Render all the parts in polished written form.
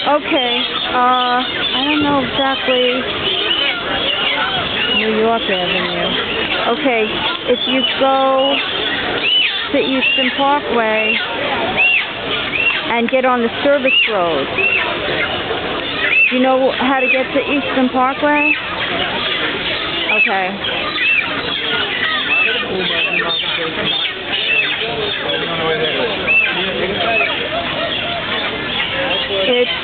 Okay, I don't know exactly. New York Avenue. Okay, if you go to Eastern Parkway and get on the service road. Do you know how to get to Eastern Parkway? Okay. It's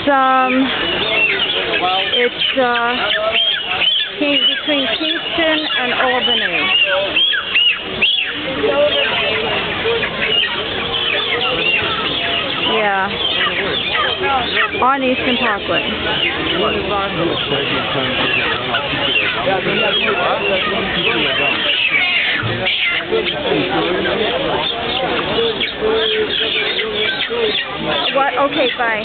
between Kingston and Albany. Yeah. On Eastern Parkway. What? Okay, bye.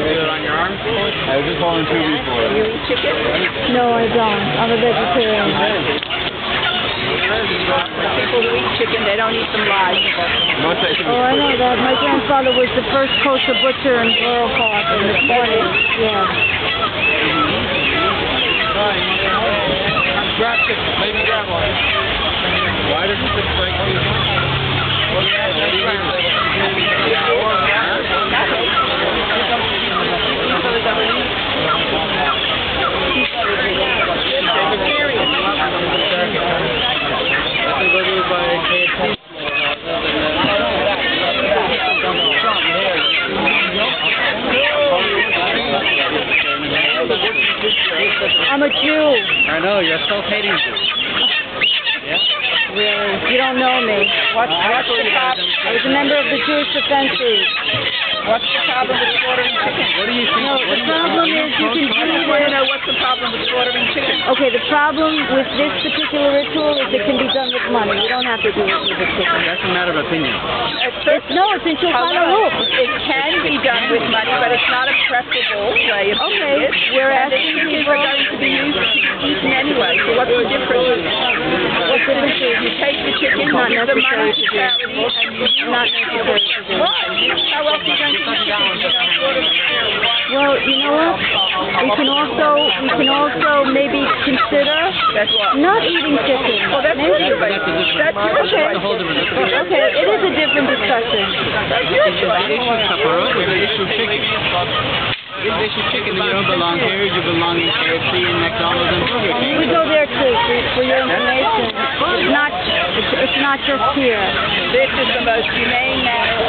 I was just calling 2 before. You eat chicken? No, I don't. I'm a vegetarian. People who eat chicken, they don't eat them live. Oh, I know that. My grandfather was the first kosher butcher in Borough Park in the 20s. Yeah. Grab chicken. Maybe grab one. Why does it just break you? I'm a Jew. I know, you're a self-hating Jew. Yeah? Really? You don't know me. What's the problem? I was a member of the Jewish Defense League. What's the problem with slaughtering chicken? What do you think? No, the problem is you can do I want to this. know what's the problem with slaughtering chicken. Okay, the problem with this particular ritual is it can be done with money. You don't have to do it with a chicken. That's a matter of opinion. It's in Shulchan Aruch. It can be done with money, but it's not a preferable way of doing it. Whereas And the chickens are going to be used to be eaten anyway. So what's the difference? What's the difference? You take the chicken, Not give the money necessary to to do. charity, and you Not necessary to do. Why? How else are you going to eat chicken? Well, you know what? We can also maybe consider That's what. not eating chicken. Well, that's your choice. That's your Okay. choice. a whole different discussion. Okay, it is a different discussion. That's your choice. The issue Kaporos is the issue chicken. If the issue chicken, you don't belong here, you belong in KFC and McDonald's and Burger King. We go there too, for your information. It's not just here. This is the most humane manner